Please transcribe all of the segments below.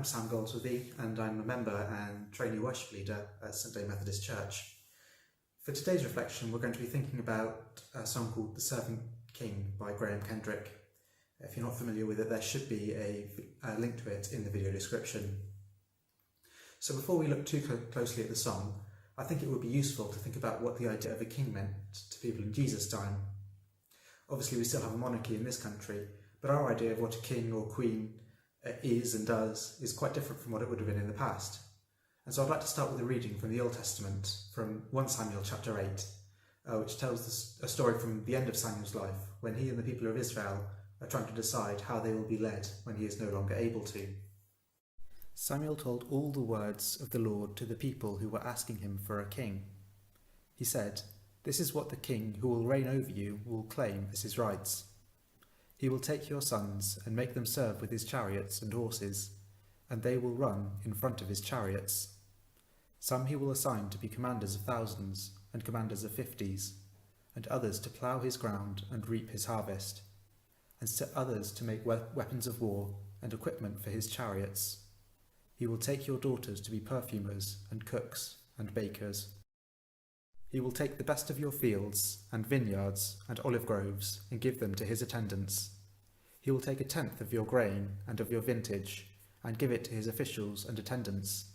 Sam Goldsworthy, and I'm a member and trainee worship leader at St Day Methodist Church. For today's reflection, we're going to be thinking about a song called The Servant King by Graham Kendrick. If you're not familiar with it, there should be a link to it in the video description. So before we look too closely at the song, I think it would be useful to think about what the idea of a king meant to people in Jesus' time. Obviously, we still have a monarchy in this country, but our idea of what a king or queen is and does is quite different from what it would have been in the past. And so I'd like to start with a reading from the Old Testament, from 1 Samuel chapter 8, which tells a story from the end of Samuel's life, when he and the people of Israel are trying to decide how they will be led when he is no longer able to. Samuel told all the words of the Lord to the people who were asking him for a king. He said, "This is what the king who will reign over you will claim as his rights. He will take your sons and make them serve with his chariots and horses, and they will run in front of his chariots. Some he will assign to be commanders of thousands and commanders of 50s, and others to plough his ground and reap his harvest, and others to make weapons of war and equipment for his chariots. He will take your daughters to be perfumers and cooks and bakers. He will take the best of your fields and vineyards and olive groves and give them to his attendants. He will take 1/10 of your grain and of your vintage and give it to his officials and attendants.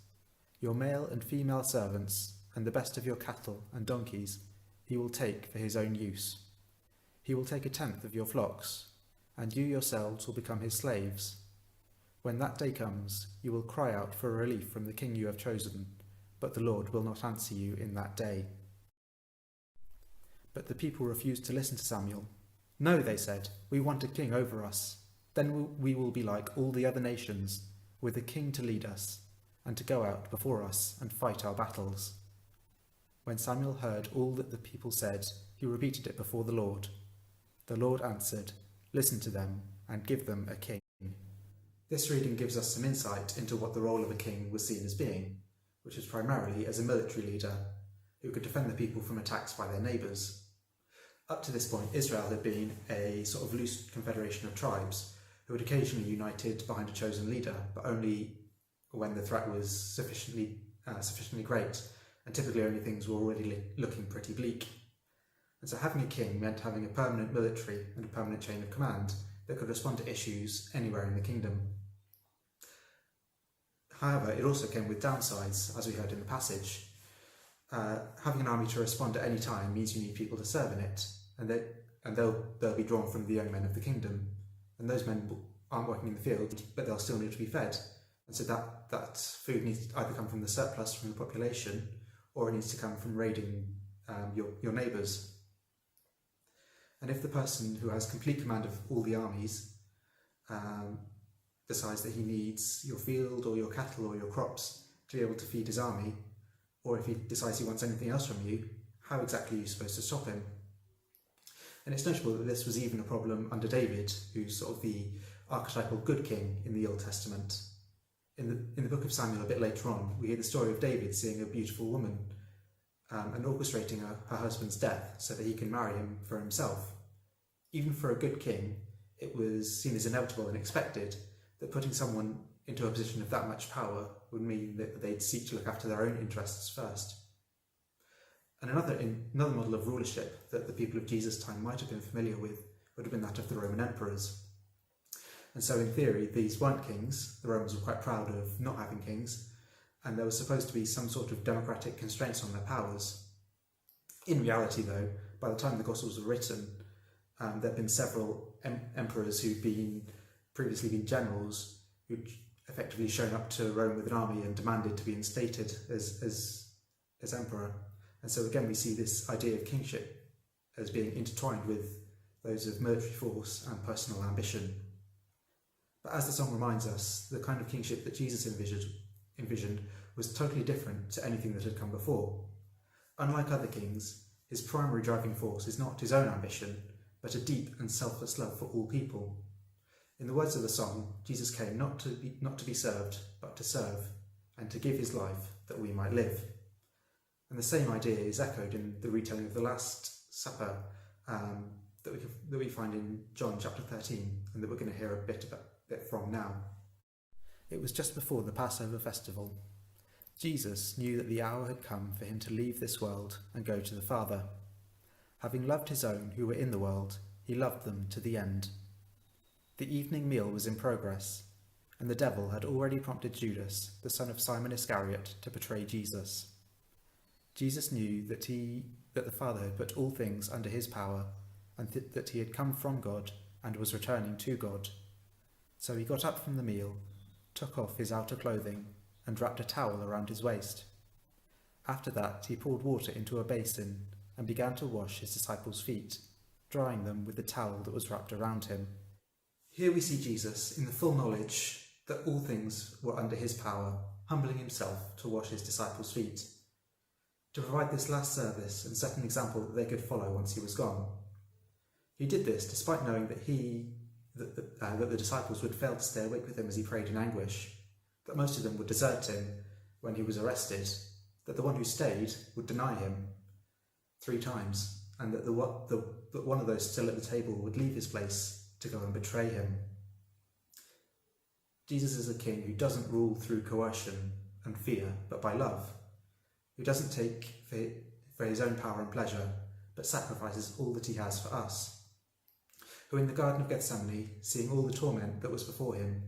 Your male and female servants and the best of your cattle and donkeys he will take for his own use. He will take 1/10 of your flocks, and you yourselves will become his slaves. When that day comes, you will cry out for relief from the king you have chosen, but the Lord will not answer you in that day." But the people refused to listen to Samuel. "No," they said, "we want a king over us. Then we will be like all the other nations, with a king to lead us, and to go out before us and fight our battles." When Samuel heard all that the people said, he repeated it before the Lord. The Lord answered, "Listen to them and give them a king." This reading gives us some insight into what the role of a king was seen as being, which was primarily as a military leader who could defend the people from attacks by their neighbours. Up to this point, Israel had been a sort of loose confederation of tribes who had occasionally united behind a chosen leader, but only when the threat was sufficiently great, and typically only things were already looking pretty bleak. And so having a king meant having a permanent military and a permanent chain of command that could respond to issues anywhere in the kingdom. However, it also came with downsides, as we heard in the passage. Having an army to respond at any time means you need people to serve in it, and they'll be drawn from the young men of the kingdom. And those men aren't working in the field, but they'll still need to be fed. And so that food needs to either come from the surplus from the population, or it needs to come from raiding your neighbours. And if the person who has complete command of all the armies decides that he needs your field or your cattle or your crops to be able to feed his army, or if he decides he wants anything else from you, how exactly are you supposed to stop him? And it's notable that this was even a problem under David, who's sort of the archetypal good king in the Old Testament. In the book of Samuel a bit later on, we hear the story of David seeing a beautiful woman and orchestrating her husband's death so that he can marry him for himself. Even for a good king, it was seen as inevitable and expected that putting someone into a position of that much power would mean that they'd seek to look after their own interests first. And another model of rulership that the people of Jesus' time might have been familiar with would have been that of the Roman emperors. And so in theory, these weren't kings. The Romans were quite proud of not having kings, and there was supposed to be some sort of democratic constraints on their powers. In reality, though, by the time the Gospels were written, there had been several emperors who'd previously been generals who'd effectively shown up to Rome with an army and demanded to be instated as emperor. And so again, we see this idea of kingship as being intertwined with those of military force and personal ambition. But as the song reminds us, the kind of kingship that Jesus envisioned was totally different to anything that had come before. Unlike other kings, his primary driving force is not his own ambition, but a deep and selfless love for all people. In the words of the song, Jesus came not to be served, but to serve, and to give his life that we might live. And the same idea is echoed in the retelling of the Last Supper that we find in John chapter 13, and that we're going to hear a bit from now. It was just before the Passover festival. Jesus knew that the hour had come for him to leave this world and go to the Father. Having loved his own who were in the world, he loved them to the end. The evening meal was in progress, and the devil had already prompted Judas, the son of Simon Iscariot, to betray Jesus. Jesus knew that the Father had put all things under his power, and that he had come from God and was returning to God. So he got up from the meal, took off his outer clothing, and wrapped a towel around his waist. After that, he poured water into a basin and began to wash his disciples' feet, drying them with the towel that was wrapped around him. Here we see Jesus in the full knowledge that all things were under his power, humbling himself to wash his disciples' feet, to provide this last service and set an example that they could follow once he was gone. He did this despite knowing that the disciples would fail to stay awake with him as he prayed in anguish, that most of them would desert him when he was arrested, that the one who stayed would deny him 3 times, and that one of those still at the table would leave his place to go and betray him. Jesus is a king who doesn't rule through coercion and fear, but by love, who doesn't take for his own power and pleasure, but sacrifices all that he has for us, who in the Garden of Gethsemane, seeing all the torment that was before him,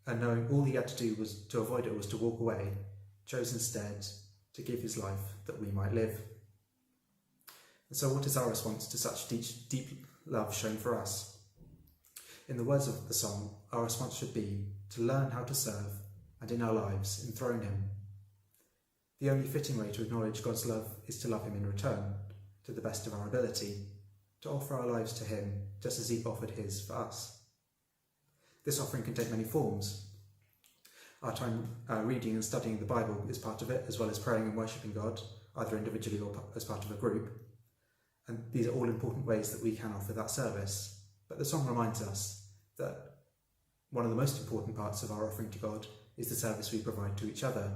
and knowing all he had to do was to avoid it was to walk away, chose instead to give his life that we might live. And so what is our response to such deep love shown for us? In the words of the song, our response should be to learn how to serve and in our lives enthrone him. The only fitting way to acknowledge God's love is to love him in return, to the best of our ability, to offer our lives to him just as he offered his for us. This offering can take many forms. Our time reading and studying the Bible is part of it, as well as praying and worshipping God, either individually or as part of a group. And these are all important ways that we can offer that service. But the song reminds us that one of the most important parts of our offering to God is the service we provide to each other.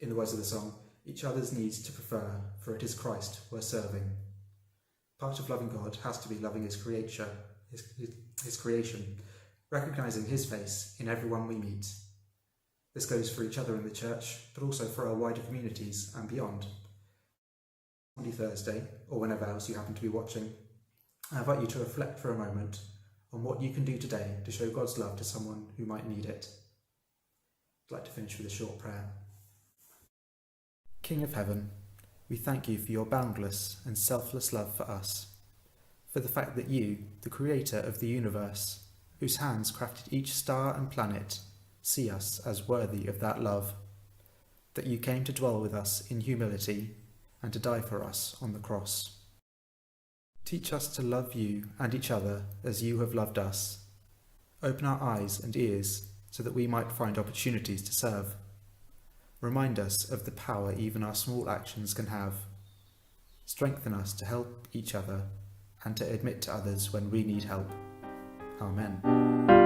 In the words of the song, each other's needs to prefer, for it is Christ we're serving. Part of loving God has to be loving his creation, recognising his face in everyone we meet. This goes for each other in the church, but also for our wider communities and beyond. Maundy Thursday, or whenever else you happen to be watching, I invite you to reflect for a moment on what you can do today to show God's love to someone who might need it. I'd like to finish with a short prayer. King of Heaven, we thank you for your boundless and selfless love for us, for the fact that you, the creator of the universe, whose hands crafted each star and planet, see us as worthy of that love, that you came to dwell with us in humility and to die for us on the cross. Teach us to love you and each other as you have loved us. Open our eyes and ears so that we might find opportunities to serve. Remind us of the power even our small actions can have. Strengthen us to help each other and to admit to others when we need help. Amen.